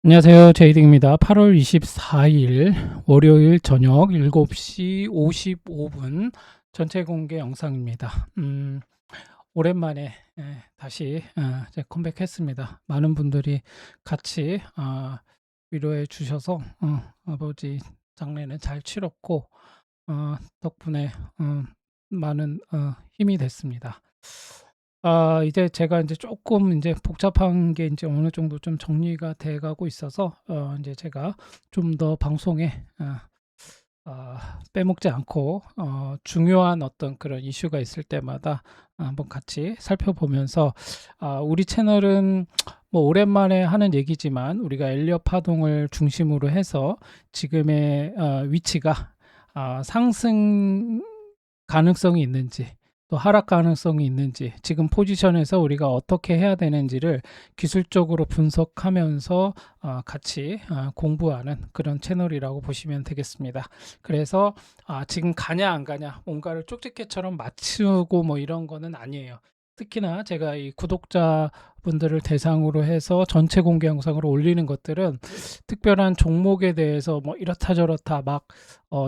안녕하세요. 제이딩입니다. 8월 24일 월요일 저녁 7시 55분 전체 공개 영상입니다. 오랜만에 다시 이제 컴백했습니다. 많은 분들이 같이 위로해 주셔서 아버지 장례는 잘 치렀고 덕분에 많은 힘이 됐습니다. 이제 제가 이제 조금 이제 복잡한 게 이제 어느 정도 좀 정리가 돼 가고 있어서 인제 제가 좀 더 방송에 빼먹지 않고 중요한 어떤 그런 이슈가 있을 때마다 한번 같이 살펴보면서, 우리 채널은 뭐 오랜만에 하는 얘기지만 우리가 엘리엇 파동을 중심으로 해서 지금의 위치가 상승 가능성이 있는지 또 하락 가능성이 있는지, 지금 포지션에서 우리가 어떻게 해야 되는지를 기술적으로 분석하면서 같이 공부하는 그런 채널이라고 보시면 되겠습니다. 그래서 지금 가냐 안 가냐 뭔가를 쪽집게처럼 맞추고 뭐 이런 거는 아니에요. 특히나 제가 이 구독자분들을 대상으로 해서 전체 공개 영상을 올리는 것들은 특별한 종목에 대해서 뭐 이렇다 저렇다 막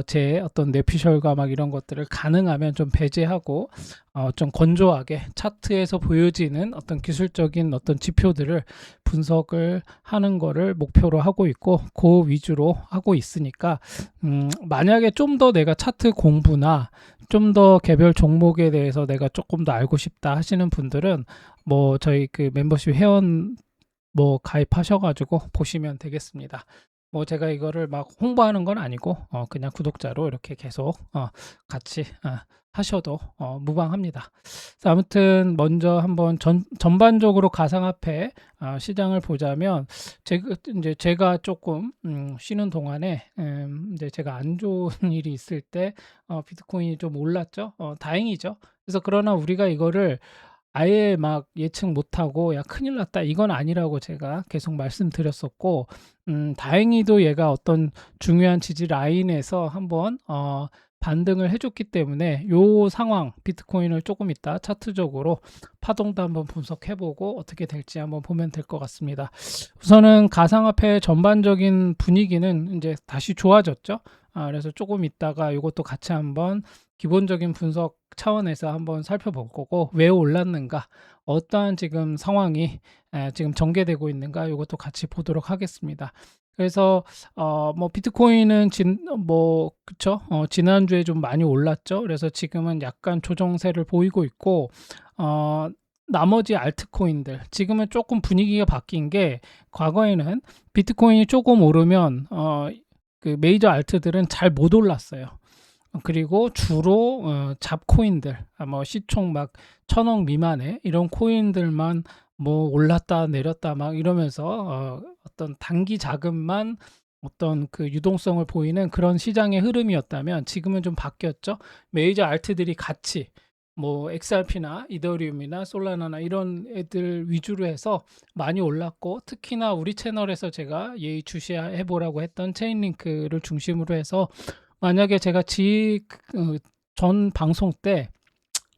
제 어떤 뇌피셜과 막 이런 것들을 가능하면 좀 배제하고 좀 건조하게 차트에서 보여지는 어떤 기술적인 어떤 지표들을 분석을 하는 거를 목표로 하고 있고, 그 위주로 하고 있으니까 만약에 좀 더 내가 차트 공부나 좀 더 개별 종목에 대해서 내가 조금 더 알고 싶다 하시는 분들은 뭐 저희 그 멤버십 회원 뭐 가입하셔가지고 보시면 되겠습니다. 뭐 제가 이거를 막 홍보하는 건 아니고 그냥 구독자로 이렇게 계속 같이 하셔도 무방합니다. 그래서 아무튼 먼저 한번 전반적으로 가상화폐 시장을 보자면, 제가 조금 쉬는 동안에 이제 제가 안 좋은 일이 있을 때 비트코인이 좀 올랐죠. 다행이죠. 그래서 그러나 우리가 이거를 아예 막 예측 못하고 야 큰일 났다 이건 아니라고 제가 계속 말씀드렸었고, 다행히도 얘가 어떤 중요한 지지 라인에서 한번 반등을 해줬기 때문에 요 상황 비트코인을 조금 이따 차트적으로 파동도 한번 분석해보고 어떻게 될지 한번 보면 될 것 같습니다. 우선은 가상화폐 전반적인 분위기는 이제 다시 좋아졌죠. 그래서 조금 있다가 이것도 같이 한번 기본적인 분석 차원에서 한번 살펴볼 거고, 왜 올랐는가, 어떠한 지금 상황이 지금 전개되고 있는가, 이것도 같이 보도록 하겠습니다. 그래서 뭐 비트코인은 뭐 그쵸, 지난주에 좀 많이 올랐죠. 그래서 지금은 약간 조정세를 보이고 있고, 나머지 알트코인들 지금은 조금 분위기가 바뀐 게, 과거에는 비트코인이 조금 오르면 그 메이저 알트들은 잘 못 올랐어요. 그리고 주로 잡코인들, 뭐 시총 막 1,000억 미만의 이런 코인들만 뭐 올랐다 내렸다 막 이러면서 어떤 단기 자금만 어떤 그 유동성을 보이는 그런 시장의 흐름이었다면, 지금은 좀 바뀌었죠. 메이저 알트들이 같이 뭐 XRP나 이더리움이나 솔라나나 이런 애들 위주로 해서 많이 올랐고, 특히나 우리 채널에서 제가 예의주시해 보라고 했던 체인링크를 중심으로 해서, 만약에 제가 전 방송 때,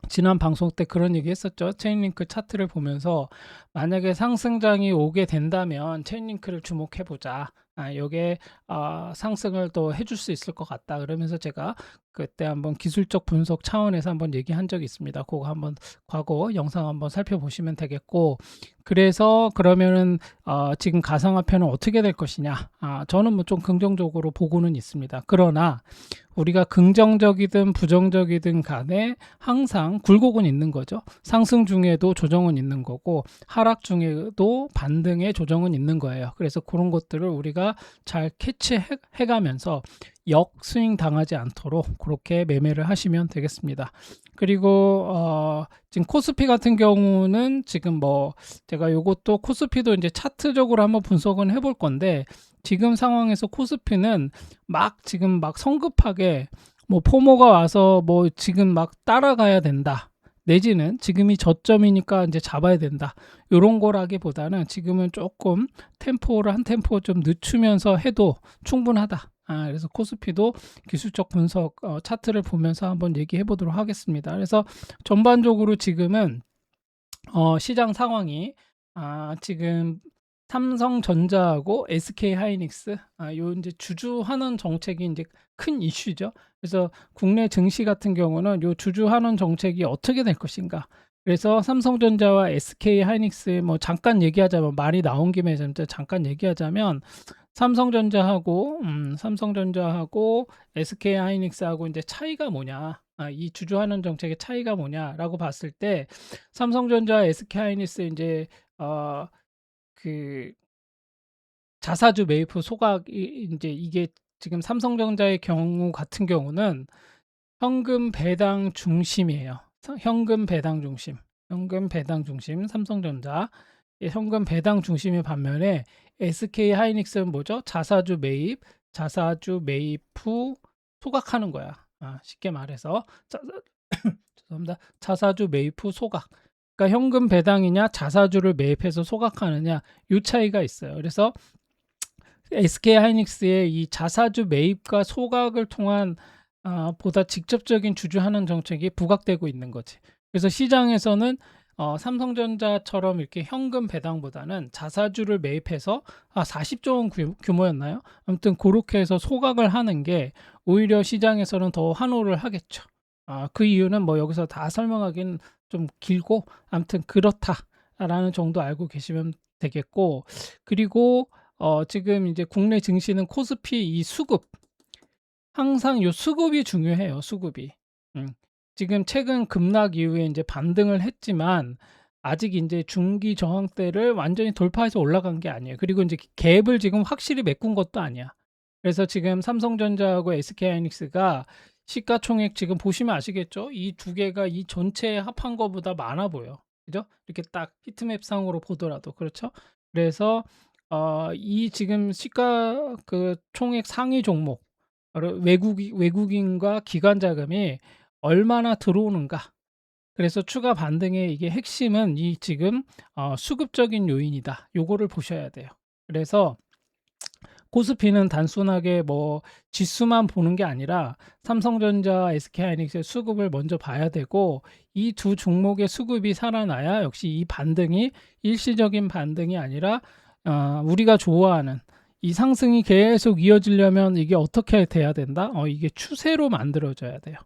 지난 방송 때 그런 얘기 했었죠. 체인링크 차트를 보면서 만약에 상승장이 오게 된다면 체인링크를 주목해 보자. 요게 상승을 또 해줄 수 있을 것 같다. 그러면서 제가 그때 한번 기술적 분석 차원에서 한번 얘기한 적이 있습니다. 그거 한번 과거 영상 한번 살펴보시면 되겠고, 그래서 그러면은 지금 가상화폐는 어떻게 될 것이냐? 저는 뭐 좀 긍정적으로 보고는 있습니다. 그러나 우리가 긍정적이든 부정적이든 간에 항상 굴곡은 있는 거죠. 상승 중에도 조정은 있는 거고, 하락 중에도 반등의 조정은 있는 거예요. 그래서 그런 것들을 우리가 잘 캐치해 가면서 역스윙 당하지 않도록 그렇게 매매를 하시면 되겠습니다. 그리고 지금 코스피 같은 경우는 지금 뭐 제가 요것도 코스피도 이제 차트적으로 한번 분석은 해볼 건데, 지금 상황에서 코스피는 지금 막 성급하게 뭐 포모가 와서 뭐 지금 막 따라가야 된다, 내지는 지금이 저점이니까 이제 잡아야 된다, 요런 거라기보다는 지금은 조금 템포를 한 템포 좀 늦추면서 해도 충분하다. 그래서 코스피도 기술적 분석 차트를 보면서 한번 얘기해 보도록 하겠습니다. 그래서 전반적으로 지금은 시장 상황이 지금 삼성전자하고 SK하이닉스 요 인제 주주환원 정책이 인제 큰 이슈죠. 그래서 국내 증시 같은 경우는 요 주주환원 정책이 어떻게 될 것인가. 그래서 삼성전자와 SK하이닉스의 뭐 잠깐 얘기하자면 말이 나온 김에 잠깐 얘기하자면 삼성전자하고 SK하이닉스하고 인제 차이가 뭐냐. 이 주주환원 정책의 차이가 뭐냐라고 봤을 때 삼성전자, SK하이닉스 인제 어 그 자사주 매입 후 소각이 인제 이게 지금 삼성전자의 경우 같은 경우는 현금 배당 중심이에요. 현금 배당 중심. 현금 배당 중심 삼성전자. 예, 현금 배당 중심의 반면에 SK하이닉스는 뭐죠? 자사주 매입 후 소각하는 거야. 쉽게 말해서 죄송합니다. 자사주 매입 후 소각. 그러니까 현금 배당이냐 자사주를 매입해서 소각하느냐 요 차이가 있어요. 그래서 SK하이닉스의 이 자사주 매입과 소각을 통한 보다 직접적인 주주환원 정책이 부각되고 있는 거지. 그래서 시장에서는 삼성전자처럼 이렇게 현금 배당보다는 자사주를 매입해서 40조 원 규모였나요? 아무튼 그렇게 해서 소각을 하는 게 오히려 시장에서는 더 환호를 하겠죠. 그 이유는 뭐 여기서 다 설명하기는 좀 길고 아무튼 그렇다라는 정도 알고 계시면 되겠고, 그리고 지금 이제 국내 증시는 코스피 이 수급, 항상 요 수급이 중요해요. 수급이. 지금 최근 급락 이후에 이제 반등을 했지만 아직 이제 중기 저항대를 완전히 돌파해서 올라간 게 아니에요. 그리고 이제 갭을 지금 확실히 메꾼 것도 아니야. 그래서 지금 삼성전자하고 SK하이닉스가 시가총액 지금 보시면 아시겠죠? 이 두 개가 이 전체에 합한 거보다 많아 보여. 그죠? 이렇게 딱 히트맵 상으로 보더라도. 그렇죠? 그래서 이 지금 시가 그 총액 상위 종목, 외국인과 기관 자금이 얼마나 들어오는가. 그래서 추가 반등의 이게 핵심은 이 지금 수급적인 요인이다. 요거를 보셔야 돼요. 그래서 코스피는 단순하게 뭐 지수만 보는 게 아니라 삼성전자, SK하이닉스의 수급을 먼저 봐야 되고, 이 두 종목의 수급이 살아나야 역시 이 반등이 일시적인 반등이 아니라 우리가 좋아하는 이 상승이 계속 이어지려면 이게 어떻게 돼야 된다? 이게 추세로 만들어져야 돼요.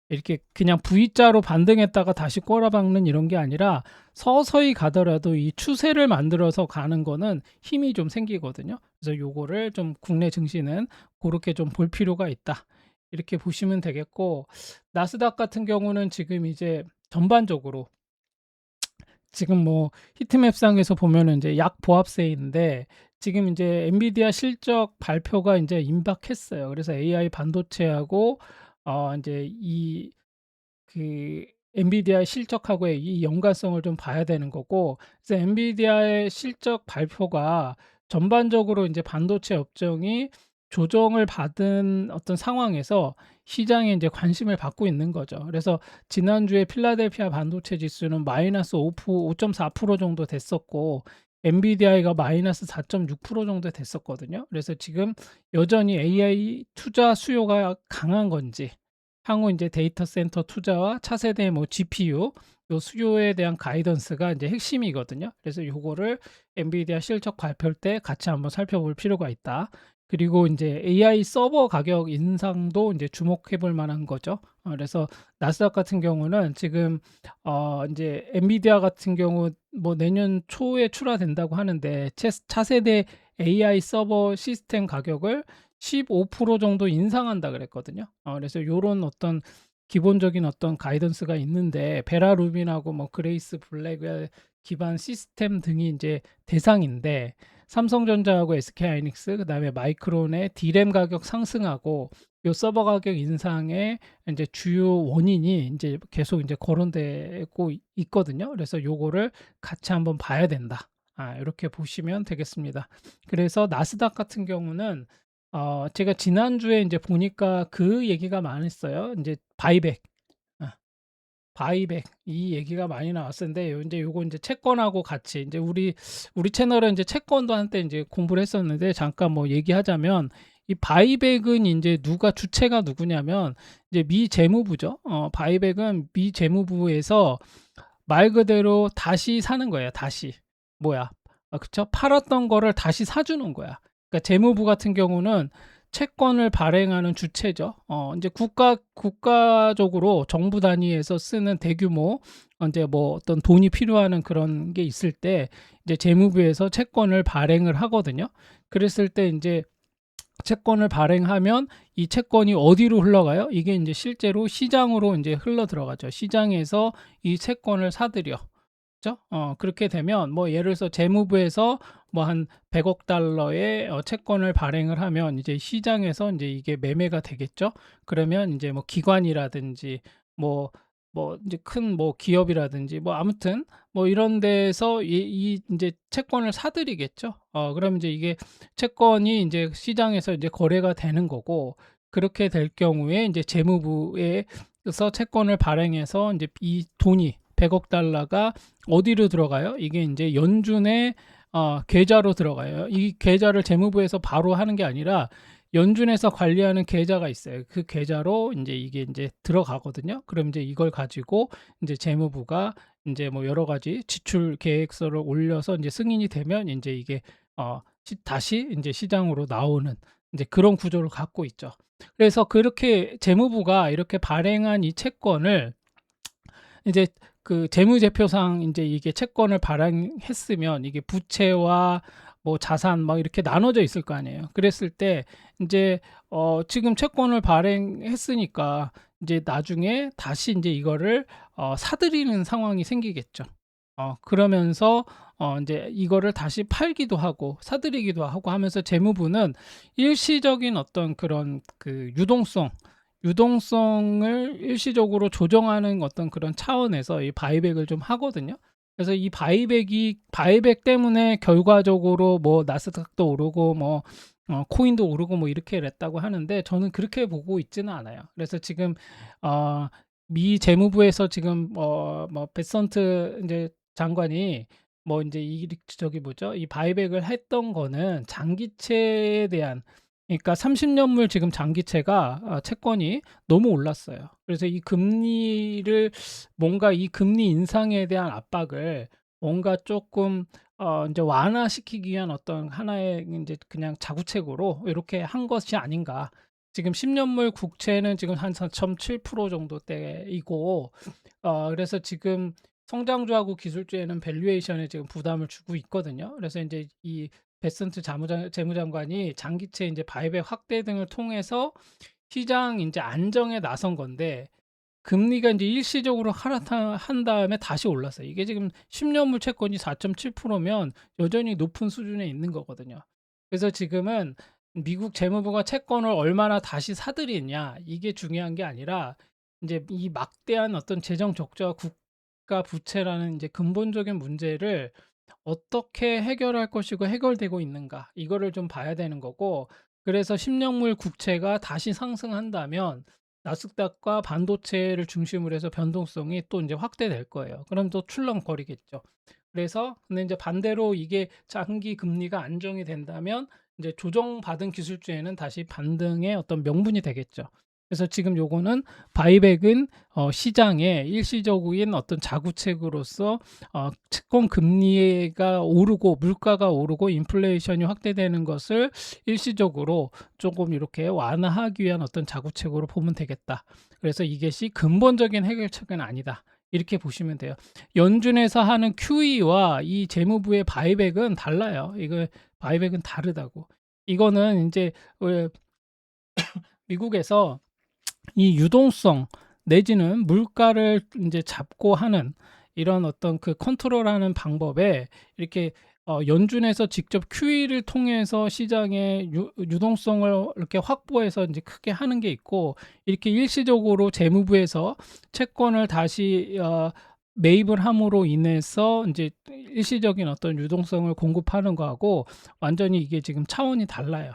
이렇게 그냥 V자로 반등했다가 다시 꼬라박는 이런 게 아니라 서서히 가더라도 이 추세를 만들어서 가는 거는 힘이 좀 생기거든요. 그래서 요거를 좀 국내 증시는 그렇게 좀 볼 필요가 있다. 이렇게 보시면 되겠고, 나스닥 같은 경우는 지금 이제 전반적으로 지금 뭐 히트맵상에서 보면은 이제 약 보합세인데, 지금 이제 엔비디아 실적 발표가 이제 임박했어요. 그래서 AI 반도체하고 이제 그 엔비디아의 실적하고의 이 연관성을 좀 봐야 되는 거고, 그래서 엔비디아의 실적 발표가 전반적으로 이제 반도체 업종이 조정을 받은 어떤 상황에서 시장에 이제 관심을 받고 있는 거죠. 그래서 지난주에 필라델피아 반도체 지수는 마이너스 5.4% 정도 됐었고, 엔비디아가 마이너스 4.6% 정도 됐었거든요. 그래서 지금 여전히 AI 투자 수요가 강한 건지, 향후 이제 데이터 센터 투자와 차세대 뭐 GPU 요 수요에 대한 가이던스가 이제 핵심이거든요. 그래서 요거를 엔비디아 실적 발표 때 같이 한번 살펴볼 필요가 있다. 그리고 이제 AI 서버 가격 인상도 이제 주목해 볼 만한 거죠. 그래서 나스닥 같은 경우는 지금 이제 엔비디아 같은 경우 뭐 내년 초에 출하된다고 하는데, 차세대 AI 서버 시스템 가격을 15% 정도 인상한다 그랬거든요. 그래서 요런 어떤 기본적인 어떤 가이던스가 있는데, 베라루빈하고 뭐 그레이스 블랙 기반 시스템 등이 이제 대상인데, 삼성전자하고 SK하이닉스 그다음에 마이크론의 D램 가격 상승하고 요 서버 가격 인상의 이제 주요 원인이 이제 계속 이제 거론되고 있거든요. 그래서 요거를 같이 한번 봐야 된다. 이렇게 보시면 되겠습니다. 그래서 나스닥 같은 경우는 제가 지난주에 이제 보니까 그 얘기가 많았어요. 이제 바이백. 바이백 이 얘기가 많이 나왔었는데, 이제 요거 이제 채권하고 같이 이제 우리 채널은 이제 채권도 한때 이제 공부를 했었는데, 잠깐 뭐 얘기하자면 이 바이백은 이제 주체가 누구냐면 이제 미 재무부죠. 바이백은 미 재무부에서 말 그대로 다시 사는 거예요. 다시 뭐야? 그쵸? 팔았던 거를 다시 사주는 거야. 그러니까 재무부 같은 경우는 채권을 발행하는 주체죠. 이제 국가적으로 정부 단위에서 쓰는 대규모 이제 뭐 어떤 돈이 필요한 그런 게 있을 때 이제 재무부에서 채권을 발행을 하거든요. 그랬을 때 이제 채권을 발행하면 이 채권이 어디로 흘러가요? 이게 이제 실제로 시장으로 이제 흘러 들어가죠. 시장에서 이 채권을 사들여. 그죠? 그렇게 되면 뭐 예를 들어서 재무부에서 뭐 한 100억 달러의 채권을 발행을 하면 이제 시장에서 이제 이게 매매가 되겠죠. 그러면 이제 뭐 기관이라든지 뭐 이제 큰 뭐 기업이라든지 뭐 아무튼 뭐 이런 데서 이 이제 채권을 사들이겠죠. 그러면 이제 이게 채권이 이제 시장에서 이제 거래가 되는 거고, 그렇게 될 경우에 이제 재무부에서 채권을 발행해서 이제 이 돈이 100억 달러가 어디로 들어가요? 이게 이제 연준의 계좌로 들어가요. 이 계좌를 재무부에서 바로 하는 게 아니라 연준에서 관리하는 계좌가 있어요. 그 계좌로 이제 이게 이제 들어가거든요. 그럼 이제 이걸 가지고 이제 재무부가 이제 뭐 여러 가지 지출 계획서를 올려서 이제 승인이 되면 이제 이게 다시 이제 시장으로 나오는 이제 그런 구조를 갖고 있죠. 그래서 그렇게 재무부가 이렇게 발행한 이 채권을 이제 그 재무제표상 이제 이게 채권을 발행했으면 이게 부채와 뭐 자산 막 이렇게 나눠져 있을 거 아니에요. 그랬을 때 이제 지금 채권을 발행했으니까 이제 나중에 다시 이제 이거를 사들이는 상황이 생기겠죠. 그러면서 이제 이거를 다시 팔기도 하고 사들이기도 하고 하면서 재무부는 일시적인 어떤 그런 그 유동성을 일시적으로 조정하는 어떤 그런 차원에서 이 바이백을 좀 하거든요. 그래서 이 바이백 때문에 결과적으로 뭐 나스닥도 오르고 뭐 코인도 오르고 뭐 이렇게 됐다고 하는데 저는 그렇게 보고 있지는 않아요. 그래서 지금 어, 미 재무부에서 지금 뭐 베선트 이제 장관이 뭐 이제 이 저기 뭐죠? 이 바이백을 했던 거는 장기채에 대한, 그러니까 30년물 지금 장기채가 채권이 너무 올랐어요. 그래서 이 금리를 뭔가 이 금리 인상에 대한 압박을 뭔가 조금 이제 완화시키기 위한 어떤 하나의 이제 그냥 자구책으로 이렇게 한 것이 아닌가. 지금 10년물 국채는 지금 한 4.7% 정도대이고 그래서 지금 성장주하고 기술주에는 밸류에이션에 지금 부담을 주고 있거든요. 그래서 이제 이 베슨트 재무장관이 장기채 이제 바이백 확대 등을 통해서 시장 이제 안정에 나선 건데, 금리가 이제 일시적으로 하락한 다음에 다시 올랐어요. 이게 지금 10년물 채권이 4.7%면 여전히 높은 수준에 있는 거거든요. 그래서 지금은 미국 재무부가 채권을 얼마나 다시 사들이냐 이게 중요한 게 아니라 이제 이 막대한 어떤 재정 적자와 국가 부채라는 이제 근본적인 문제를 어떻게 해결할 것이고 해결되고 있는가 이거를 좀 봐야 되는 거고, 그래서 10년물 국채가 다시 상승한다면 나스닥과 반도체를 중심으로 해서 변동성이 또 이제 확대될 거예요. 그럼 또 출렁거리겠죠. 그래서 근데 이제 반대로 이게 장기 금리가 안정이 된다면 이제 조정받은 기술주에는 다시 반등의 어떤 명분이 되겠죠. 그래서 지금 요거는 바이백은 시장에 일시적인 어떤 자구책으로서 채권 금리가 오르고 물가가 오르고 인플레이션이 확대되는 것을 일시적으로 조금 이렇게 완화하기 위한 어떤 자구책으로 보면 되겠다. 그래서 이것이 근본적인 해결책은 아니다. 이렇게 보시면 돼요. 연준에서 하는 QE와 이 재무부의 바이백은 달라요. 이거 바이백은 다르다고. 이거는 이제 왜 미국에서 이 유동성 내지는 물가를 이제 잡고 하는 이런 어떤 그 컨트롤하는 방법에 이렇게 연준에서 직접 QE를 통해서 시장의 유동성을 이렇게 확보해서 이제 크게 하는 게 있고, 이렇게 일시적으로 재무부에서 채권을 다시 매입을 함으로 인해서 이제 일시적인 어떤 유동성을 공급하는 거하고 완전히 이게 지금 차원이 달라요.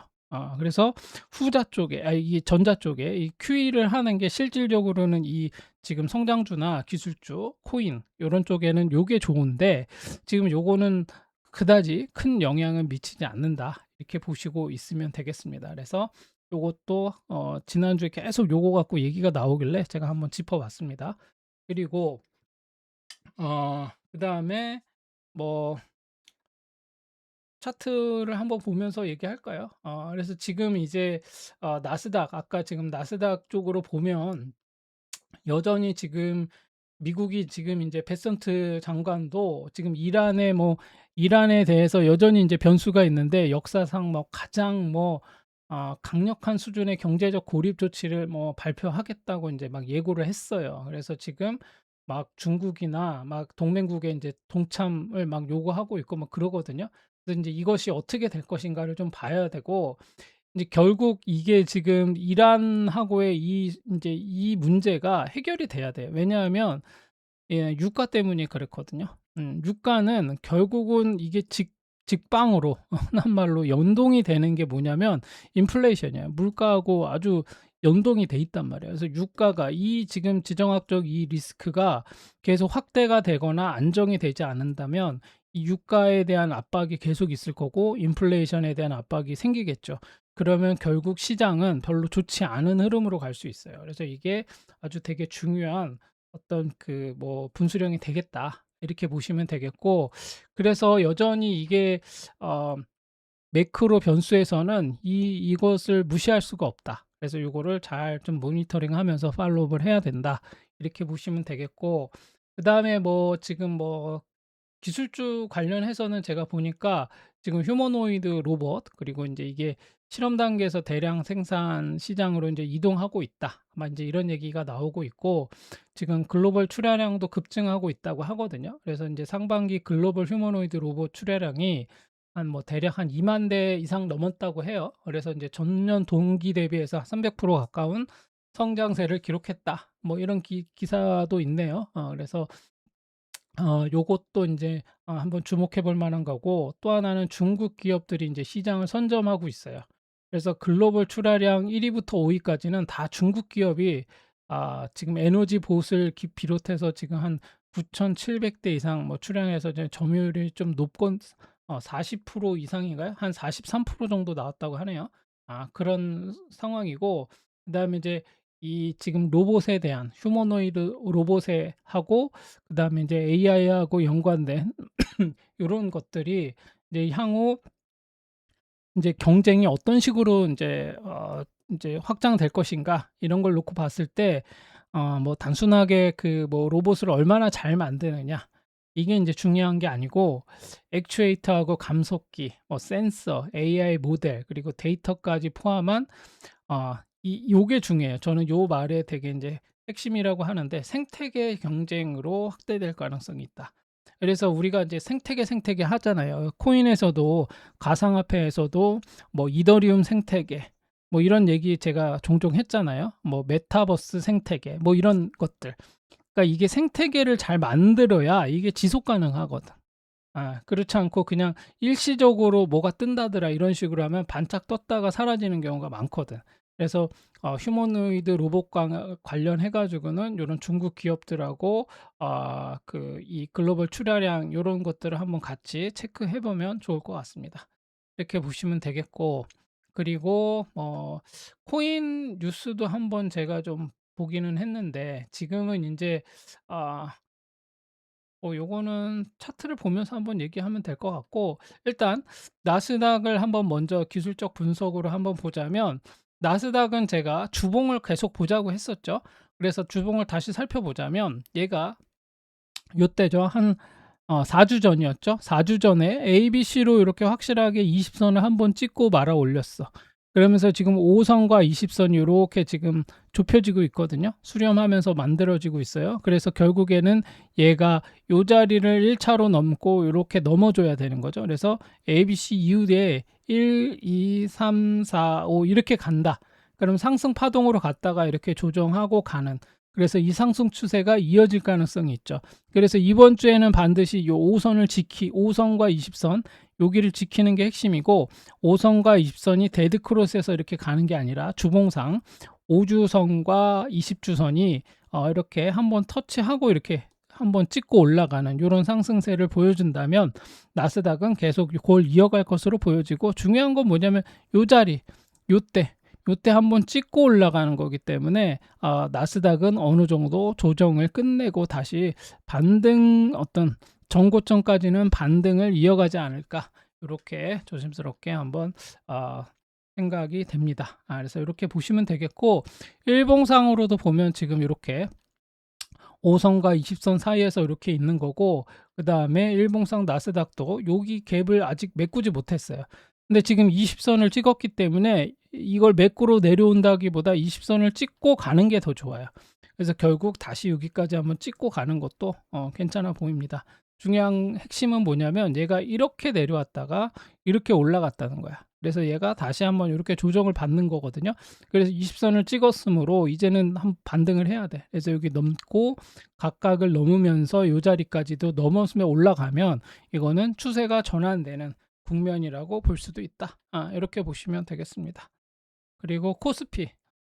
그래서 후자 쪽에, 이 전자 쪽에 이 QE를 하는 게 실질적으로는 이 지금 성장주나 기술주, 코인 이런 쪽에는 요게 좋은데, 지금 요거는 그다지 큰 영향을 미치지 않는다. 이렇게 보시고 있으면 되겠습니다. 그래서 요것도 지난주에 계속 요거 갖고 얘기가 나오길래 제가 한번 짚어봤습니다. 그리고 그다음에 뭐 차트를 한번 보면서 얘기할까요? 그래서 지금 이제 나스닥 아까 지금 나스닥 쪽으로 보면 여전히 지금 미국이 지금 이제 베선트 장관도 지금 이란에 대해서 여전히 이제 변수가 있는데 역사상 뭐 가장 강력한 수준의 경제적 고립 조치를 발표하겠다고 이제 막 예고를 했어요. 그래서 지금 막 중국이나 막 동맹국에 이제 동참을 막 요구하고 있고 막 그러거든요. 그래서 이제 이것이 어떻게 될 것인가를 좀 봐야 되고 이제 결국 이게 지금 이란하고의 이제 이 문제가 해결이 돼야 돼요. 왜냐하면 유가 때문이 그렇거든요. 유가는 결국은 이게 직방으로 흔한 말로 연동이 되는 게 뭐냐면 인플레이션이에요. 물가하고 아주 연동이 돼 있단 말이에요. 그래서 유가가 이 지금 지정학적 이 리스크가 계속 확대가 되거나 안정이 되지 않는다면 이 유가에 대한 압박이 계속 있을 거고 인플레이션에 대한 압박이 생기겠죠. 그러면 결국 시장은 별로 좋지 않은 흐름으로 갈 수 있어요. 그래서 이게 아주 되게 중요한 어떤 분수령이 되겠다. 이렇게 보시면 되겠고, 그래서 여전히 이게 어 매크로 변수에서는 이것을 무시할 수가 없다. 그래서 요거를 잘 좀 모니터링하면서 팔로우업을 해야 된다. 이렇게 보시면 되겠고, 그다음에 지금 기술주 관련해서는 제가 보니까 지금 휴머노이드 로봇 그리고 이제 이게 실험 단계에서 대량 생산 시장으로 이제 이동하고 있다. 아마 이제 이런 얘기가 나오고 있고 지금 글로벌 출하량도 급증하고 있다고 하거든요. 그래서 이제 상반기 글로벌 휴머노이드 로봇 출하량이 대략 한 2만 대 이상 넘었다고 해요. 그래서 이제 전년 동기 대비해서 300% 가까운 성장세를 기록했다. 이런 기사도 있네요. 그래서 요것도 인제 한번 주목해 볼 만한 거고 또 하나는 중국 기업들이 인제 시장을 선점하고 있어요. 그래서 글로벌 출하량 1 위부터 5 위까지는 다 중국 기업이 지금 에너지 봇을 비롯해서 지금 한 9,700대 이상 출하해서 이제 점유율이 좀 높건 40% 이상인가요? 한 43% 정도 나왔다고 하네요. 그런 상황이고 그다음에 이제 이 지금 로봇에 대한 휴머노이드 로봇에 하고 그다음에 이제 AI하고 연관된 요런 것들이 이제 향후 인제 경쟁이 어떤 식으로 인제 확장될 것인가 이런 걸 놓고 봤을 때 단순하게 로봇을 얼마나 잘 만드느냐 이게 인제 중요한 게 아니고 액추에이터하고 감속기, 센서, AI 모델 그리고 데이터까지 포함한 요게 중요해요. 저는 요 말에 되게 인제 핵심이라고 하는데 생태계 경쟁으로 확대될 가능성이 있다. 그래서 우리가 이제 생태계 하잖아요. 코인에서도 가상화폐에서도 이더리움 생태계 이런 얘기 제가 종종 했잖아요. 메타버스 생태계 이런 것들. 그러니까 이게 생태계를 잘 만들어야 이게 지속 가능하거든. 그렇지 않고 그냥 일시적으로 뭐가 뜬다더라 이런 식으로 하면 반짝 떴다가 사라지는 경우가 많거든. 그래서 휴머노이드 로봇 관련해 가지고는 요런 중국 기업들하고 이 글로벌 출하량 요런 것들을 한번 같이 체크해 보면 좋을 것 같습니다. 이렇게 보시면 되겠고 그리고 코인 뉴스도 한번 제가 좀 보기는 했는데 지금은 인제 아 요거는 차트를 보면서 한번 얘기하면 될 것 같고 일단 나스닥을 한번 먼저 기술적 분석으로 한번 보자면 나스닥은 제가 주봉을 계속 보자고 했었죠. 그래서 주봉을 다시 살펴보자면 얘가 요때죠. 한 4주 전이었죠. 4주 전에 ABC로 이렇게 확실하게 20선을 한번 찍고 말아 올렸어. 그러면서 지금 5선과 20선이 요렇게 지금 좁혀지고 있거든요. 수렴하면서 만들어지고 있어요. 그래서 결국에는 얘가 요 자리를 1차로 넘고 요렇게 넘어줘야 되는 거죠. 그래서 ABC 이후에 1, 2, 3, 4, 5 이렇게 간다. 그럼 상승 파동으로 갔다가 이렇게 조정하고 가는 그래서 이 상승 추세가 이어질 가능성이 있죠. 그래서 이번 주에는 반드시 요 5선과 20선 여기를 지키는 게 핵심이고 5선과 20선이 데드 크로스에서 이렇게 가는 게 아니라 주봉상 5주선과 20주선이 이렇게 한번 터치하고 이렇게 한번 찍고 올라가는 이런 상승세를 보여준다면 나스닥은 계속 그걸 이어갈 것으로 보여지고 중요한 건 뭐냐면 요 자리 요때 한번 찍고 올라가는 거기 때문에 나스닥은 어느 정도 조정을 끝내고 다시 반등 어떤 전고점까지는 반등을 이어가지 않을까 요렇게 조심스럽게 한번 생각이 됩니다. 그래서 이렇게 보시면 되겠고, 일봉상으로도 보면 지금 이렇게 5선과 20선 사이에서 이렇게 있는 거고, 그 다음에 일봉상 나스닥도 여기 갭을 아직 메꾸지 못했어요. 근데 지금 20선을 찍었기 때문에 이걸 메꾸러 내려온다기보다 20선을 찍고 가는 게 더 좋아요. 그래서 결국 다시 여기까지 한번 찍고 가는 것도 괜찮아 보입니다. 중요한 핵심은 뭐냐면 얘가 이렇게 내려왔다가 이렇게 올라갔다는 거야. 그래서 얘가 다시 한번 이렇게 조정을 받는 거거든요. 그래서 20선을 찍었으므로 이제는 한 반등을 해야 돼. 그래서 여기 넘고 각각을 넘으면서 이 자리까지도 넘었으면 올라가면 이거는 추세가 전환되는 국면이라고 볼 수도 있다. 이렇게 보시면 되겠습니다. 그리고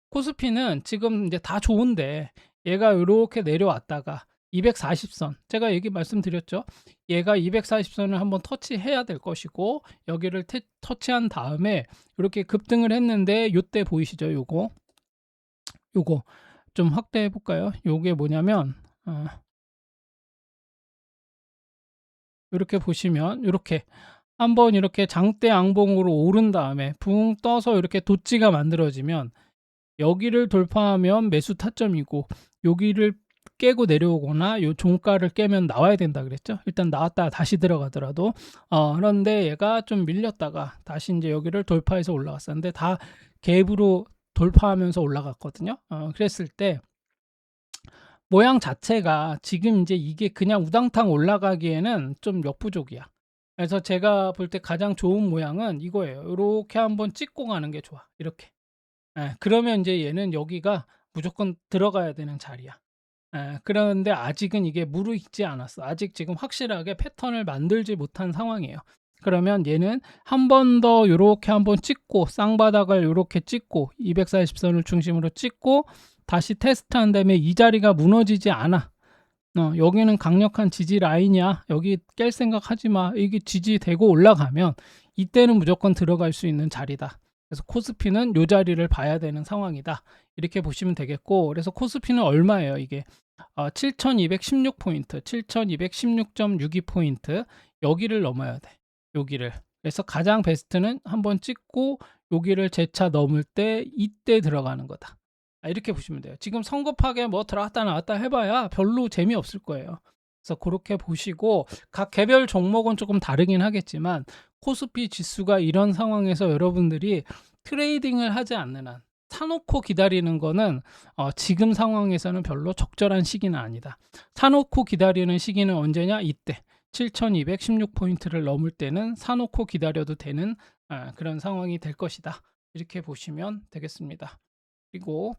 코스피는 지금 이제 다 좋은데 얘가 이렇게 내려왔다가 240선, 제가 얘기 말씀드렸죠. 얘가 240선을 한번 터치해야 될 것이고, 여기를 터치한 다음에 이렇게 급등을 했는데, 요때 보이시죠? 요거 좀 확대해 볼까요? 요게 뭐냐면 이렇게 보시면 이렇게 한번 이렇게 장대 양봉으로 오른 다음에 붕 떠서 이렇게 도치가 만들어지면 여기를 돌파하면 매수 타점이고, 여기를 깨고 내려오거나 요 종가를 깨면 나와야 된다 그랬죠. 일단 나왔다가 다시 들어가더라도 그런데 얘가 좀 밀렸다가 다시 이제 여기를 돌파해서 올라갔었는데 다 갭으로 돌파하면서 올라갔거든요. 그랬을 때 모양 자체가 지금 이제 이게 그냥 우당탕 올라가기에는 좀 역부족이야. 그래서 제가 볼 때 가장 좋은 모양은 이거예요. 이렇게 한번 찍고 가는 게 좋아. 이렇게. 그러면 이제 얘는 여기가 무조건 들어가야 되는 자리야. 그런데 아직은 이게 무르익지 않았어. 아직 지금 확실하게 패턴을 만들지 못한 상황이에요. 그러면 얘는 한 번 더 이렇게 한번 찍고 쌍바닥을 이렇게 찍고 240선을 중심으로 찍고 다시 테스트한 다음에 이 자리가 무너지지 않아. 여기는 강력한 지지 라인이야. 여기 깰 생각 하지 마. 이게 지지되고 올라가면 이때는 무조건 들어갈 수 있는 자리다. 그래서 코스피는 요 자리를 봐야 되는 상황이다. 이렇게 보시면 되겠고, 그래서 코스피는 얼마예요? 이게 7216포인트, 7216.62포인트 여기를 넘어야 돼. 여기를. 그래서 가장 베스트는 한번 찍고 여기를 재차 넘을 때 이때 들어가는 거다. 이렇게 보시면 돼요. 지금 성급하게 뭐 들어갔다 나왔다 해봐야 별로 재미없을 거예요. 그래서 그렇게 보시고 각 개별 종목은 조금 다르긴 하겠지만 코스피 지수가 이런 상황에서 여러분들이 트레이딩을 하지 않는 한 사놓고 기다리는 거는 지금 상황에서는 별로 적절한 시기는 아니다. 사놓고 기다리는 시기는 언제냐? 이때 7216포인트를 넘을 때는 사놓고 기다려도 되는 그런 상황이 될 것이다. 이렇게 보시면 되겠습니다. 그리고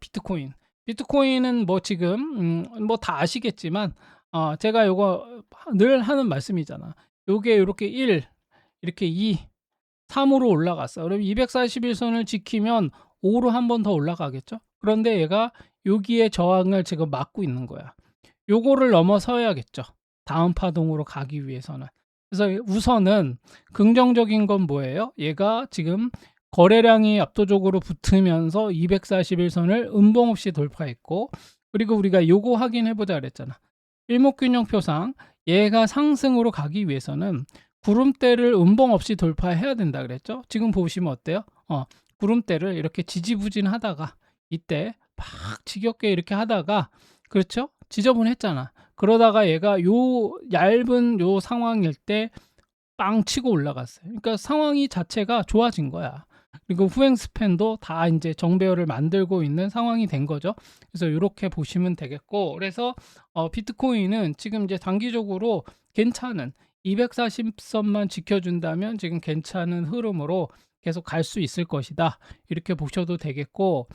비트코인은 뭐 지금 뭐 다 아시겠지만 제가 요거 늘 하는 말씀이잖아. 요게 이렇게 1, 이렇게 2, 3으로 올라갔어. 그럼 241선을 지키면 5로 한 번 더 올라가겠죠. 그런데 얘가 여기에 저항을 지금 막고 있는 거야. 요거를 넘어서야겠죠. 다음 파동으로 가기 위해서는. 그래서 우선은 긍정적인 건 뭐예요? 얘가 지금 거래량이 압도적으로 붙으면서 241선을 음봉 없이 돌파했고, 그리고 우리가 요거 확인해 보자 그랬잖아. 일목균형표상 얘가 상승으로 가기 위해서는 구름대를 음봉 없이 돌파해야 된다 그랬죠. 지금 보시면 어때요? 구름대를 이렇게 지지부진하다가 이때 막 지겹게 이렇게 하다가, 그렇죠? 지저분했잖아. 그러다가 얘가 요 얇은 요 상황일 때 빵 치고 올라갔어요. 그러니까 상황이 자체가 좋아진 거야. 그리고 후행 스팬도 다 이제 정배열을 만들고 있는 상황이 된 거죠. 그래서 이렇게 보시면 되겠고, 그래서 비트코인은 지금 이제 단기적으로 괜찮은 240선만 지켜준다면 지금 괜찮은 흐름으로 계속 갈 수 있을 것이다. 이렇게 보셔도 되겠고,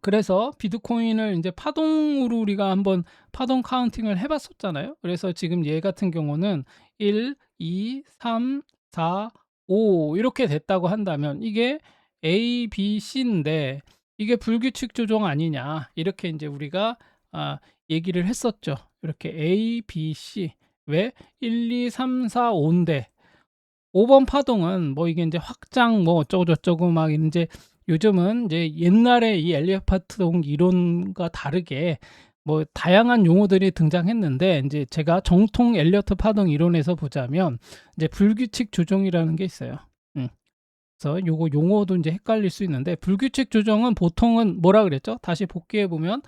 그래서 비트코인을 이제 파동으로 우리가 한번 파동 카운팅을 해봤었잖아요. 그래서 지금 얘 같은 경우는 1, 2, 3, 4, 5 이렇게 됐다고 한다면 이게 A, B, C인데 이게 불규칙 조정 아니냐 이렇게 이제 우리가 얘기를 했었죠. 이렇게 A, B, C 왜 1, 2, 3, 4, 5인데 5번 파동은 뭐 이게 이제 확장 뭐 어쩌고 저쩌고 막 이제 요즘은 이제 옛날에 이 엘리엇 파동 이론과 다르게 뭐 다양한 용어들이 등장했는데 이제 제가 정통 엘리어트 파동 이론에서 보자면 이제 불규칙 조정이라는 게 있어요. 음. 그래서 요거 용어도 이제 헷갈릴 수 있는데 불규칙 조정은 보통은 뭐라 그랬죠? 다시 복귀해 보면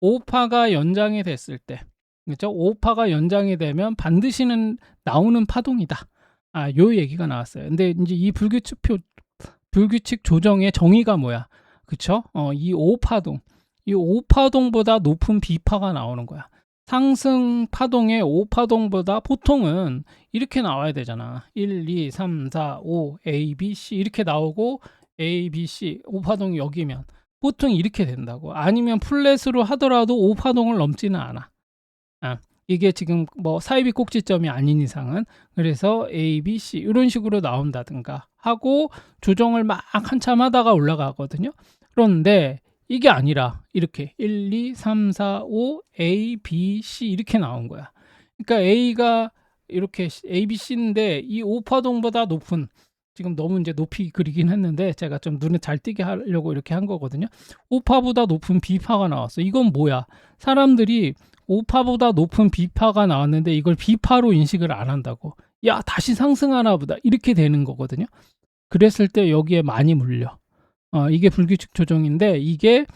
5파가 연장이 됐을 때, 그렇죠? 5파가 연장이 되면 반드시는 나오는 파동이다. 요 얘기가 나왔어요. 근데 이제 이 불규칙 조정의 정의가 뭐야? 그쵸? 이 5파동. 이 5파동보다 높은 B파가 나오는 거야. 상승 파동의 5파동보다 보통은 이렇게 나와야 되잖아. 1, 2, 3, 4, 5, A, B, C 이렇게 나오고 A, B, C 5파동이 여기면 보통 이렇게 된다고. 아니면 플랫으로 하더라도 5파동을 넘지는 않아. 이게 지금 뭐 사이비 꼭지점이 아닌 이상은. 그래서 A, B, C 이런 식으로 나온다든가 하고 조정을 막 한참 하다가 올라가거든요. 그런데 이게 아니라 이렇게 1, 2, 3, 4, 5 A, B, C 이렇게 나온 거야. 그러니까 A가 이렇게 A, B, C인데 이 5파동보다 높은, 지금 너무 이제 높이 그리긴 했는데 제가 좀 눈에 잘 띄게 하려고 이렇게 한 거거든요. 5파보다 높은 B파가 나왔어. 이건 뭐야? 사람들이 5파보다 높은 B파가 나왔는데 이걸 B파로 인식을 안 한다고. 야, 다시 상승하나 보다. 이렇게 되는 거거든요. 그랬을 때 여기에 많이 물려. 이게 불규칙 조정인데 이게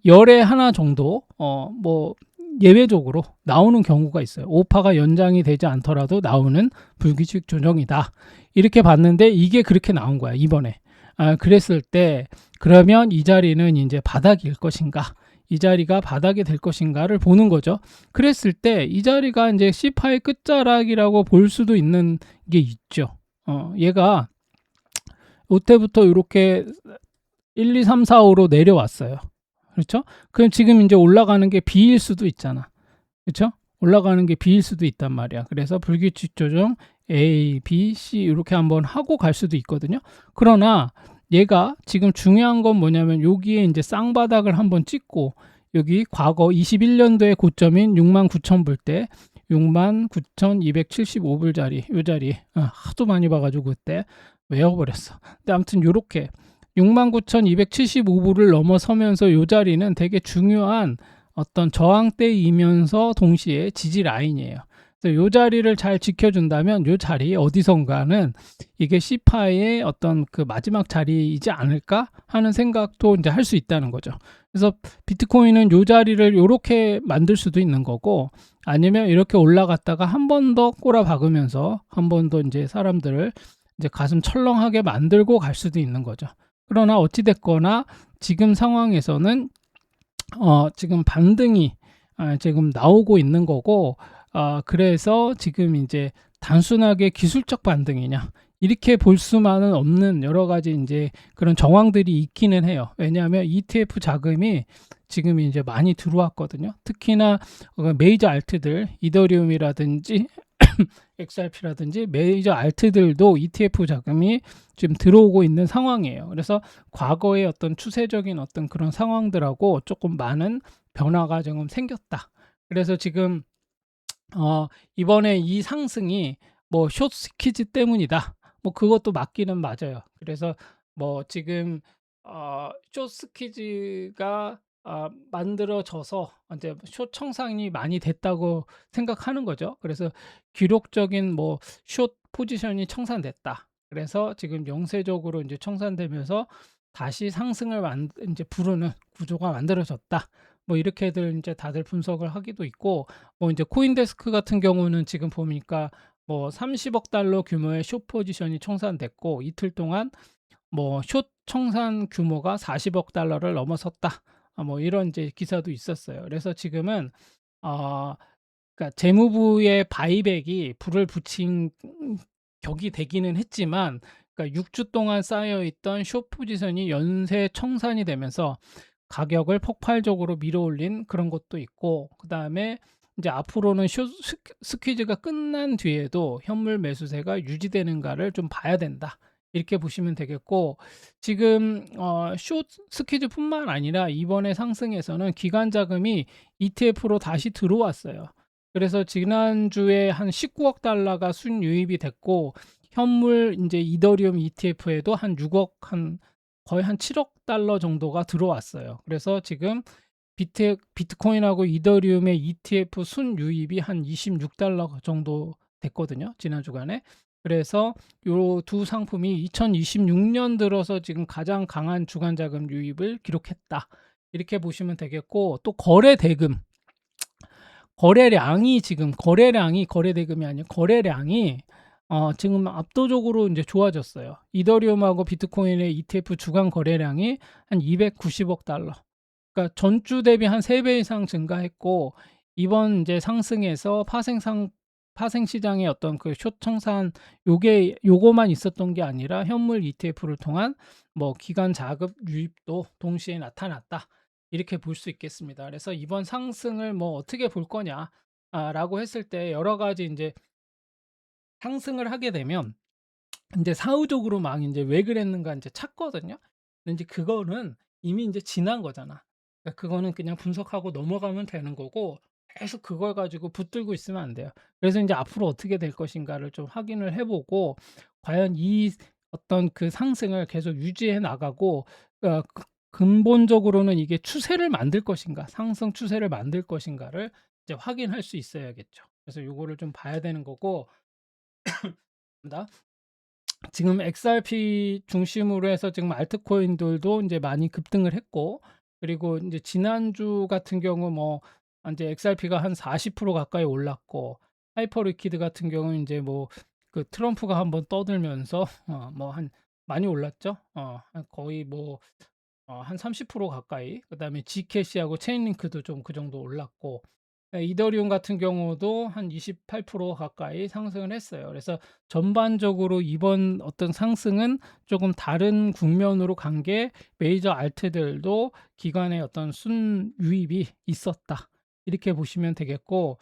열에 하나 정도 뭐 예외적으로 나오는 경우가 있어요. 5파가 연장이 되지 않더라도 나오는 불규칙 조정이다. 이렇게 봤는데 이게 그렇게 나온 거야, 이번에. 그랬을 때 그러면 이 자리는 이제 바닥일 것인가? 이 자리가 바닥이 될 것인가를 보는 거죠. 그랬을 때 이 자리가 이제 C파의 끝자락이라고 볼 수도 있는 게 있죠. 얘가 이때부터 이렇게 1, 2, 3, 4, 5로 내려왔어요. 그렇죠? 그럼 지금 이제 올라가는 게 B일 수도 있잖아. 그렇죠? 올라가는 게 B일 수도 있단 말이야. 그래서 불규칙 조정 A, B, C 이렇게 한번 하고 갈 수도 있거든요. 그러나 얘가 지금 중요한 건 뭐냐면 여기에 이제 쌍바닥을 한번 찍고 여기 과거 21년도의 고점인 69,000불 때 69,275불 자리, 이 자리 하도 많이 봐가지고 그때 외워버렸어. 근데 아무튼 요렇게 69,275불을 넘어서면서 이 자리는 되게 중요한 어떤 저항대이면서 동시에 지지 라인이에요. 그래서 이 자리를 잘 지켜준다면 이 자리 어디선가는 이게 C파의 어떤 그 마지막 자리이지 않을까 하는 생각도 이제 할 수 있다는 거죠. 그래서 비트코인은 이 자리를 이렇게 만들 수도 있는 거고 아니면 이렇게 올라갔다가 한 번 더 꼬라 박으면서 한 번 더 이제 사람들을 이제 가슴 철렁하게 만들고 갈 수도 있는 거죠. 그러나 어찌됐거나 지금 상황에서는 지금 반등이 지금 나오고 있는 거고 그래서 지금 이제 단순하게 기술적 반등이냐 이렇게 볼 수만은 없는 여러 가지 이제 그런 정황들이 있기는 해요. 왜냐하면 ETF 자금이 지금 이제 많이 들어왔거든요. 특히나 메이저 알트들 이더리움이라든지 XRP라든지 메이저 알트들도 ETF 자금이 지금 들어오고 있는 상황이에요. 그래서 과거의 어떤 추세적인 어떤 그런 상황들하고 조금 많은 변화가 지금 생겼다. 그래서 지금 이번에 이 상승이 뭐 숏스퀴즈 때문이다. 뭐 그것도 맞기는 맞아요. 그래서 뭐 지금 숏스퀴즈가 만들어져서 이제 숏 청산이 많이 됐다고 생각하는 거죠. 그래서 기록적인 뭐 숏 포지션이 청산됐다. 그래서 지금 영세적으로 이제 청산되면서 다시 상승을 이제 부르는 구조가 만들어졌다. 뭐 이렇게들 이제 다들 분석을 하기도 있고 뭐 이제 코인데스크 같은 경우는 지금 보니까 뭐 30억 달러 규모의 숏 포지션이 청산됐고 이틀 동안 뭐 숏 청산 규모가 40억 달러를 넘어섰다. 뭐 이런 이제 기사도 있었어요. 그래서 지금은 그러니까 재무부의 바이백이 불을 붙인 격이 되기는 했지만 그러니까 6주 동안 쌓여 있던 숏 포지션이 연쇄 청산이 되면서 가격을 폭발적으로 밀어올린 그런 것도 있고 그다음에 이제 앞으로는 숏 스퀴즈가 끝난 뒤에도 현물 매수세가 유지되는가를 좀 봐야 된다. 이렇게 보시면 되겠고 지금 숏 스퀴즈뿐만 아니라 이번에 상승에서는 기관 자금이 ETF로 다시 들어왔어요. 그래서 지난주에 한 19억 달러가 순유입이 됐고 현물 이제 이더리움 ETF에도 한 6억 거의 한 7억 달러 정도가 들어왔어요. 그래서 지금 비트코인하고 이더리움의 ETF 순유입이 한 $26 정도 됐거든요. 지난 주간에. 그래서 요 두 상품이 2026년 들어서 지금 가장 강한 주간 자금 유입을 기록했다. 이렇게 보시면 되겠고, 또 거래대금이 아니고 거래량이 지금 압도적으로 이제 좋아졌어요. 이더리움하고 비트코인의 ETF 주간 거래량이 한 290억 달러. 그러니까 전주 대비 한 3배 이상 증가했고, 이번 이제 상승에서 파생 시장의 어떤 그 숏 청산, 요거만 있었던 게 아니라 현물 ETF를 통한 뭐 기관 자금 유입도 동시에 나타났다. 이렇게 볼 수 있겠습니다. 그래서 이번 상승을 뭐 어떻게 볼 거냐 라고 했을 때 여러 가지 이제 상승을 하게 되면 인제 사후적으로 막 인제 왜 그랬는가 인제 찾거든요. 근데 인제 그거는 이미 인제 지난 거잖아. 그러니까 그거는 그냥 분석하고 넘어가면 되는 거고, 계속 그걸 가지고 붙들고 있으면 안 돼요. 그래서 인제 앞으로 어떻게 될 것인가를 좀 확인을 해 보고, 과연 이 어떤 그 상승을 계속 유지해 나가고, 근본적으로는 이게 추세를 만들 것인가, 상승 추세를 만들 것인가를 이제 확인할 수 있어야겠죠. 그래서 요거를 좀 봐야 되는 거고, 나 지금 XRP 중심으로 해서 지금 알트코인들도 이제 많이 급등을 했고, 그리고 이제 지난주 같은 경우 뭐 이제 XRP가 한 40% 가까이 올랐고, 하이퍼리퀴드 같은 경우는 이제 뭐 그 트럼프가 한번 떠들면서 뭐 한 많이 올랐죠. 한 거의 뭐 한 30% 가까이. 그다음에 G캐시하고 체인링크도 좀 그 정도 올랐고, 이더리움 같은 경우도 한 28% 가까이 상승을 했어요. 그래서 전반적으로 이번 어떤 상승은 조금 다른 국면으로 간 게, 메이저 알트들도 기관의 어떤 순유입이 있었다. 이렇게 보시면 되겠고,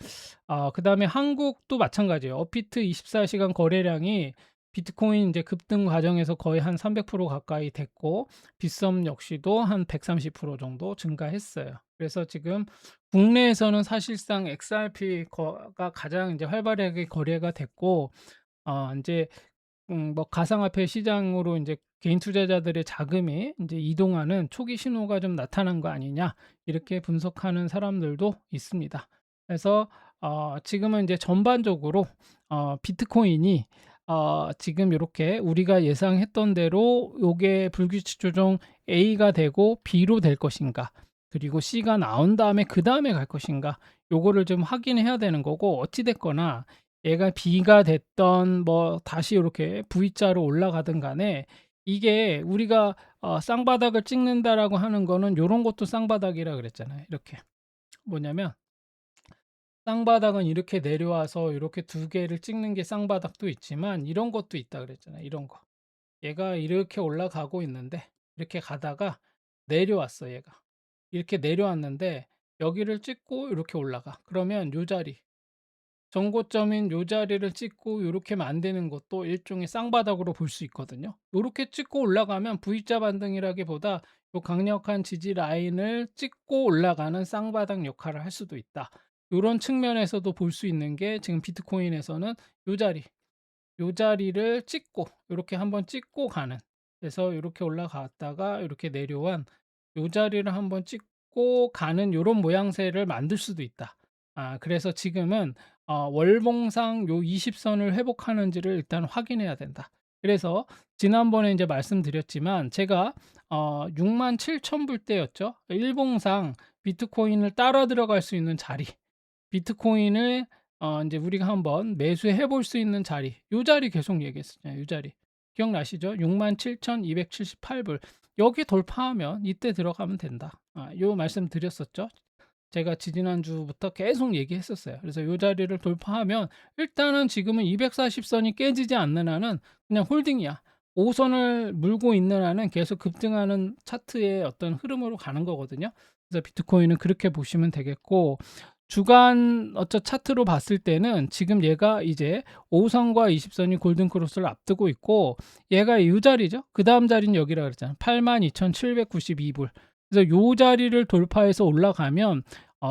그다음에 한국도 마찬가지예요. 업비트 24시간 거래량이 비트코인 이제 급등 과정에서 거의 한 300% 가까이 됐고, 빗썸 역시도 한 130% 정도 증가했어요. 그래서 지금 국내에서는 사실상 XRP가 가장 이제 활발하게 거래가 됐고, 인제 뭐 가상화폐 시장으로 이제 개인 투자자들의 자금이 이제 이동하는 초기 신호가 좀 나타난 거 아니냐, 이렇게 분석하는 사람들도 있습니다. 그래서 지금은 이제 전반적으로 비트코인이 지금 이렇게 우리가 예상했던 대로 요게 불규칙 조정 A가 되고 B로 될 것인가, 그리고 C가 나온 다음에 그 다음에 갈 것인가, 요거를 좀 확인해야 되는 거고, 어찌 됐거나 얘가 B가 됐던 뭐 다시 이렇게 V자로 올라가든 간에, 이게 우리가 쌍바닥을 찍는다라고 하는 거는 요런 것도 쌍바닥이라 그랬잖아요. 이렇게 뭐냐면, 쌍바닥은 이렇게 내려와서 이렇게 두 개를 찍는 게 쌍바닥도 있지만, 이런 것도 있다 그랬잖아요. 이런 거. 얘가 이렇게 올라가고 있는데, 이렇게 가다가 내려왔어 얘가. 이렇게 내려왔는데 여기를 찍고 이렇게 올라가. 그러면 요 자리, 정고점인 요 자리를 찍고 요렇게 만드는 것도 일종의 쌍바닥으로 볼 수 있거든요. 요렇게 찍고 올라가면 V자 반등이라기보다 요 강력한 지지 라인을 찍고 올라가는 쌍바닥 역할을 할 수도 있다. 요런 측면에서도 볼 수 있는 게, 지금 비트코인에서는 요 자리, 요 자리를 찍고 요렇게 한번 찍고 가는, 그래서 요렇게 올라갔다가 요렇게 내려온 요 자리를 한번 찍고 가는 요런 모양새를 만들 수도 있다. 그래서 지금은 월봉상 요 20선을 회복하는지를 일단 확인해야 된다. 그래서 지난번에 이제 말씀드렸지만, 제가 67,000불 대였죠. 일봉상 비트코인을 따라 들어갈 수 있는 자리, 비트코인을 인제 우리가 한번 매수해 볼 수 있는 자리, 요 자리 계속 얘기했었잖아요. 요 자리. 기억나시죠? 67,278불. 여기 돌파하면 이때 들어가면 된다. 요 말씀 드렸었죠. 제가 지지난주부터 계속 얘기했었어요. 그래서 요 자리를 돌파하면 일단은 지금은 240선이 깨지지 않는 한은 그냥 홀딩이야. 5선을 물고 있는 한은 계속 급등하는 차트의 어떤 흐름으로 가는 거거든요. 그래서 비트코인은 그렇게 보시면 되겠고, 주간 차트로 봤을 때는 지금 얘가 이제 5선과 20선이 골든 크로스를 앞두고 있고, 얘가 이 자리죠. 그 다음 자리는 여기라 그랬잖아요. 82,792불. 그래서 요 자리를 돌파해서 올라가면,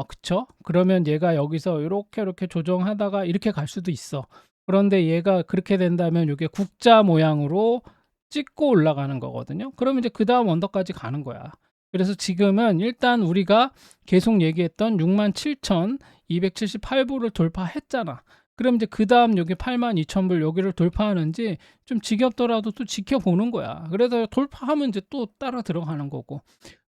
그쵸? 그러면 얘가 여기서 이렇게 조정하다가 이렇게 갈 수도 있어. 그런데 얘가 그렇게 된다면 이게 국자 모양으로 찍고 올라가는 거거든요. 그러면 이제 그 다음 언덕까지 가는 거야. 그래서 지금은 일단 우리가 계속 얘기했던 67,278불을 돌파했잖아. 그럼 이제 그 다음 여기 82,000불 여기를 돌파하는지 좀 지겹더라도 또 지켜보는 거야. 그래서 돌파하면 이제 또 따라 들어가는 거고.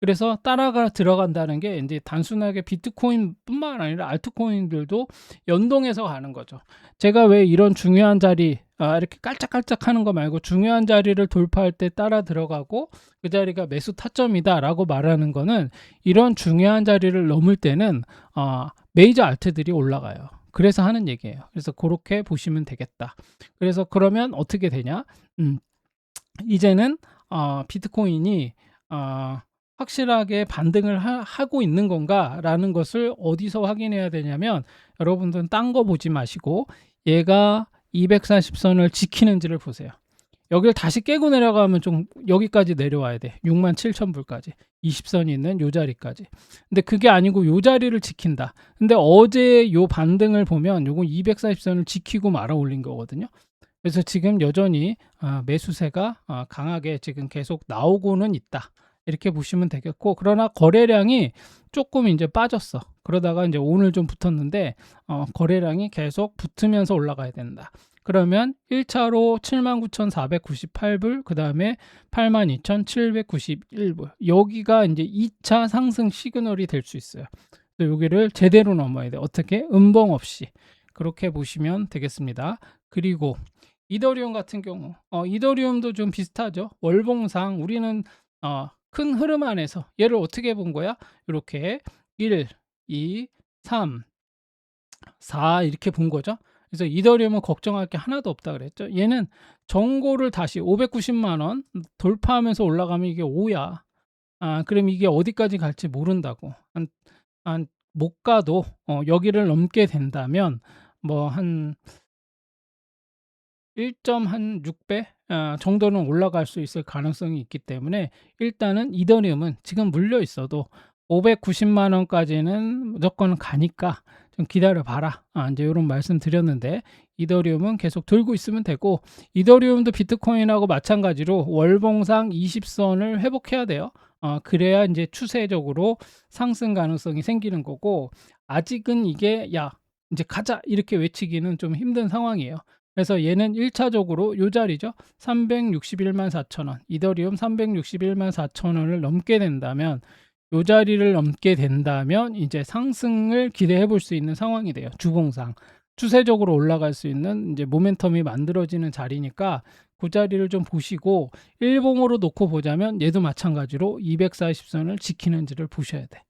그래서 따라가 들어간다는 게 이제 단순하게 비트코인뿐만 아니라 알트코인들도 연동해서 가는 거죠. 제가 왜 이런 중요한 자리 이렇게 깔짝깔짝 하는 거 말고 중요한 자리를 돌파할 때 따라 들어가고 그 자리가 매수 타점이다 라고 말하는 거는 이런 중요한 자리를 넘을 때는 메이저 알트들이 올라가요. 그래서 하는 얘기예요. 그래서 그렇게 보시면 되겠다. 그래서 그러면 어떻게 되냐? 이제는 비트코인이 확실하게 반등을 하고 있는 건가라는 것을 어디서 확인해야 되냐면 여러분들은 딴 거 보지 마시고 얘가 240선을 지키는지를 보세요. 여기를 다시 깨고 내려가면 좀 여기까지 내려와야 돼. 67,000불까지. 20선이 있는 요 자리까지. 근데 그게 아니고 요 자리를 지킨다. 근데 어제 요 반등을 보면 요건 240선을 지키고 말아 올린 거거든요. 그래서 지금 여전히 매수세가 강하게 지금 계속 나오고는 있다. 이렇게 보시면 되겠고, 그러나 거래량이 조금 이제 빠졌어. 그러다가 이제 오늘 좀 붙었는데 거래량이 계속 붙으면서 올라가야 된다. 그러면 1차로 79,498불, 그 다음에 82,791불. 여기가 이제 2차 상승 시그널이 될 수 있어요. 여기를 제대로 넘어야 돼. 어떻게? 음봉 없이. 그렇게 보시면 되겠습니다. 그리고 이더리움 같은 경우, 이더리움도 좀 비슷하죠. 월봉상 우리는 큰 흐름 안에서 얘를 어떻게 본 거야? 이렇게 1, 2, 3, 4 이렇게 본 거죠. 그래서 이더리움은 걱정할 게 하나도 없다 그랬죠. 얘는 정고를 다시 590만 원 돌파하면서 올라가면 이게 5야. 그럼 이게 어디까지 갈지 모른다고. 못 가도 여기를 넘게 된다면 뭐 한 1.6배 정도는 올라갈 수 있을 가능성이 있기 때문에 일단은 이더리움은 지금 물려 있어도 590만 원까지는 무조건 가니까 좀 기다려 봐라. 이제 이런 말씀 드렸는데 이더리움은 계속 들고 있으면 되고, 이더리움도 비트코인하고 마찬가지로 월봉상 20선을 회복해야 돼요. 그래야 이제 추세적으로 상승 가능성이 생기는 거고, 아직은 이게 야 이제 가자 이렇게 외치기는 좀 힘든 상황이에요. 그래서 얘는 1차적으로 요 자리죠. 361만 4천원, 이더리움 361만 4천원을 넘게 된다면, 요 자리를 넘게 된다면 이제 상승을 기대해 볼 수 있는 상황이 돼요. 주봉상 추세적으로 올라갈 수 있는 이제 모멘텀이 만들어지는 자리니까 그 자리를 좀 보시고, 일봉으로 놓고 보자면 얘도 마찬가지로 240선을 지키는지를 보셔야 돼.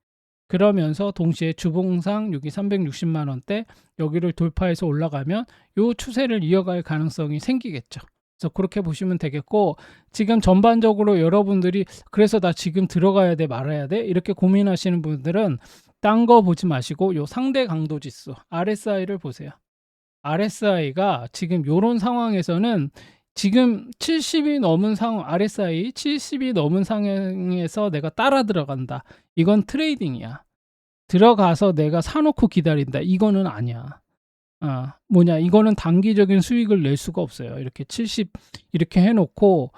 그러면서 동시에 주봉상 여기 360만 원대 여기를 돌파해서 올라가면 요 추세를 이어갈 가능성이 생기겠죠. 그래서 그렇게 보시면 되겠고, 지금 전반적으로 여러분들이 그래서 나 지금 들어가야 돼 말아야 돼 이렇게 고민하시는 분들은 딴 거 보지 마시고 요 상대 강도 지수 RSI를 보세요. RSI가 지금 요런 상황에서는 지금 70이 넘은 상황, RSI 70이 넘은 상황에서 내가 따라 들어간다. 이건 트레이딩이야. 들어가서 내가 사놓고 기다린다. 이거는 아니야. 이거는 단기적인 수익을 낼 수가 없어요. 이렇게 70 이렇게 해놓고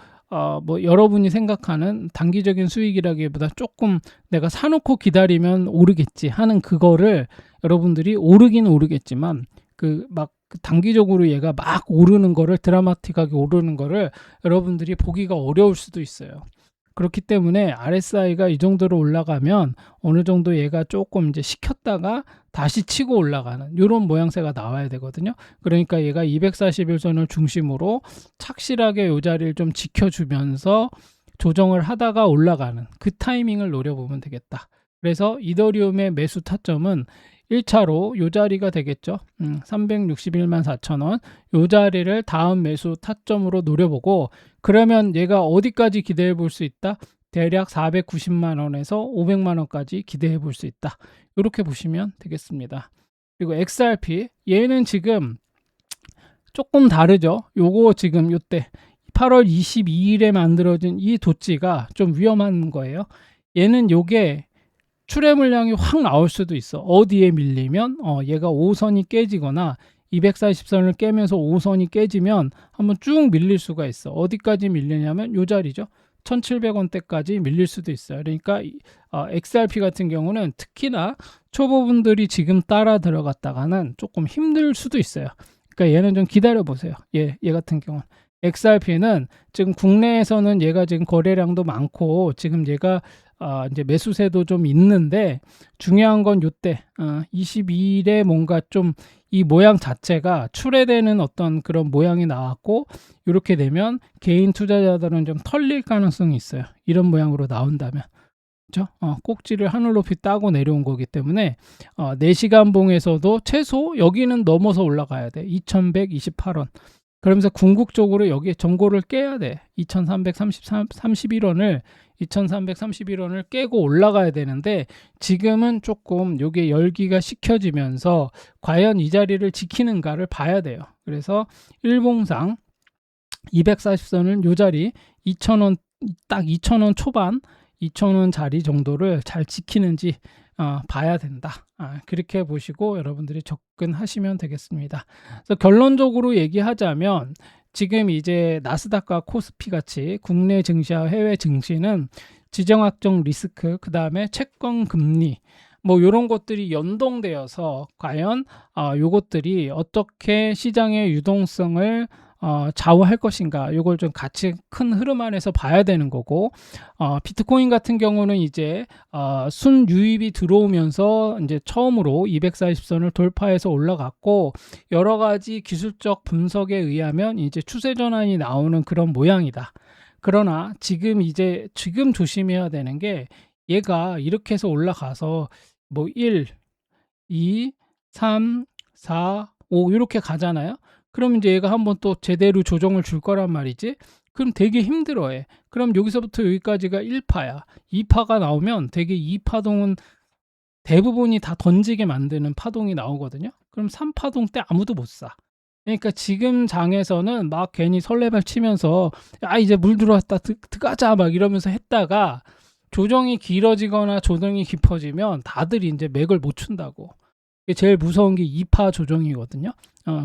뭐 여러분이 생각하는 단기적인 수익이라기보다 조금 내가 사놓고 기다리면 오르겠지 하는 그거를 여러분들이 오르긴 오르겠지만 막 단기적으로 얘가 막 오르는 거를 드라마틱하게 오르는 거를 여러분들이 보기가 어려울 수도 있어요. 그렇기 때문에 RSI가 이 정도로 올라가면 어느 정도 얘가 조금 이제 식혔다가 다시 치고 올라가는 이런 모양새가 나와야 되거든요. 그러니까 얘가 241선을 중심으로 착실하게 이 자리를 좀 지켜주면서 조정을 하다가 올라가는 그 타이밍을 노려보면 되겠다. 그래서 이더리움의 매수 타점은 1차로 요 자리가 되겠죠. 361만 4천원 요 자리를 다음 매수 타점으로 노려보고, 그러면 얘가 어디까지 기대해 볼 수 있다? 대략 490만 원에서 500만 원까지 기대해 볼 수 있다. 이렇게 보시면 되겠습니다. 그리고 XRP 얘는 지금 조금 다르죠. 요거 지금 요때 8월 22일에 만들어진 이 도치가 좀 위험한 거예요. 얘는 요게 출해 물량이 확 나올 수도 있어. 어디에 밀리면 얘가 5선이 깨지거나 240선을 깨면서 5선이 깨지면 한번 쭉 밀릴 수가 있어. 어디까지 밀리냐면 요 자리죠. $1,700원대까지 밀릴 수도 있어요. 그러니까 XRP 같은 경우는 특히나 초보분들이 지금 따라 들어갔다가는 조금 힘들 수도 있어요. 그러니까 얘는 좀 기다려 보세요. 얘 같은 경우는 XRP는 지금 국내에서는 얘가 지금 거래량도 많고 지금 얘가 이제 매수세도 좀 있는데 중요한 건 요때 22일에 뭔가 좀 이 모양 자체가 출회되는 어떤 그런 모양이 나왔고 이렇게 되면 개인 투자자들은 좀 털릴 가능성이 있어요. 이런 모양으로 나온다면. 그렇죠? 꼭지를 하늘 높이 따고 내려온 거기 때문에 4시간 봉에서도 최소 여기는 넘어서 올라가야 돼. 2128원. 그러면서 궁극적으로 여기에 전고를 깨야 돼. 2331원을 깨고 올라가야 되는데 지금은 조금 요게 열기가 식혀지면서 과연 이 자리를 지키는가를 봐야 돼요. 그래서 일봉상 240선을 요 자리 2,000원 딱 2,000원 초반 2,000원 자리 정도를 잘 지키는지 봐야 된다. 그렇게 보시고 여러분들이 접근하시면 되겠습니다. 그래서 결론적으로 얘기하자면 지금 이제 나스닥과 코스피 같이 국내 증시와 해외 증시는 지정학적 리스크, 그 다음에 채권 금리, 뭐 이런 것들이 연동되어서 과연 요것들이 어떻게 시장의 유동성을 좌우할 것인가, 이걸 좀 같이 큰 흐름 안에서 봐야 되는 거고, 비트코인 같은 경우는 이제 순유입이 들어오면서 이제 처음으로 240선을 돌파해서 올라갔고, 여러 가지 기술적 분석에 의하면 이제 추세 전환이 나오는 그런 모양이다. 그러나 지금 조심해야 되는 게, 얘가 이렇게 해서 올라가서 뭐 1, 2, 3, 4, 5 이렇게 가잖아요. 그럼 이제 얘가 한번 또 제대로 조정을 줄 거란 말이지. 그럼 되게 힘들어해. 그럼 여기서부터 여기까지가 1파야. 2파가 나오면 되게 2파동은 대부분이 다 던지게 만드는 파동이 나오거든요. 그럼 3파동 때 아무도 못 사. 그러니까 지금 장에서는 막 괜히 설레발 치면서 이제 물 들어왔다 들어가자 막 이러면서 했다가 조정이 길어지거나 조정이 깊어지면 다들 이제 맥을 못 춘다고. 제일 무서운 게 2파 조정이거든요.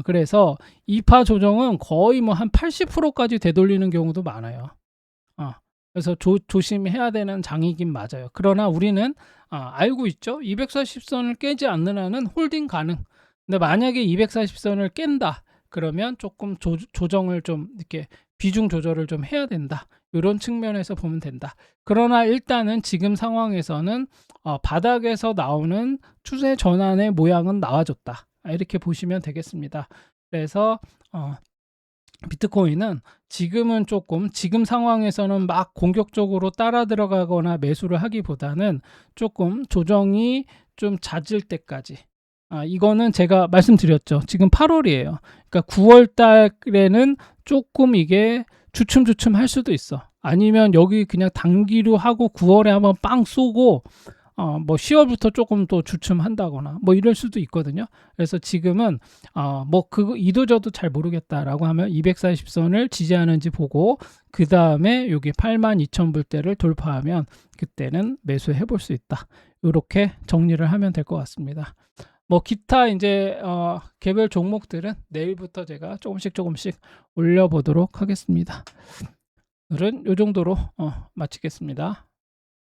그래서 2파 조정은 거의 뭐 한 80%까지 되돌리는 경우도 많아요. 그래서 조심해야 되는 장이긴 맞아요. 그러나 우리는 알고 있죠. 240선을 깨지 않는 한은 홀딩 가능. 근데 만약에 240선을 깬다. 그러면 조금 조정을 좀 이렇게 비중 조절을 좀 해야 된다. 이런 측면에서 보면 된다. 그러나 일단은 지금 상황에서는 바닥에서 나오는 추세 전환의 모양은 나와줬다. 이렇게 보시면 되겠습니다. 그래서 비트코인은 지금은 조금 지금 상황에서는 막 공격적으로 따라 들어가거나 매수를 하기보다는 조금 조정이 좀 잦을 때까지, 이거는 제가 말씀드렸죠. 지금 8월이에요. 그러니까 9월 달에는 조금 이게 주춤주춤 할 수도 있어. 아니면 여기 그냥 단기로 하고 9월에 한번 빵 쏘고 뭐 10월부터 조금 또 주춤한다거나 뭐 이럴 수도 있거든요. 그래서 지금은 뭐 그거 이도저도 잘 모르겠다라고 하면 240선을 지지하는지 보고 그 다음에 여기 82,000불대를 돌파하면 그때는 매수해 볼 수 있다. 이렇게 정리를 하면 될 것 같습니다. 뭐 기타 이제 개별 종목들은 내일부터 제가 조금씩 올려보도록 하겠습니다. 오늘은 이 정도로 마치겠습니다.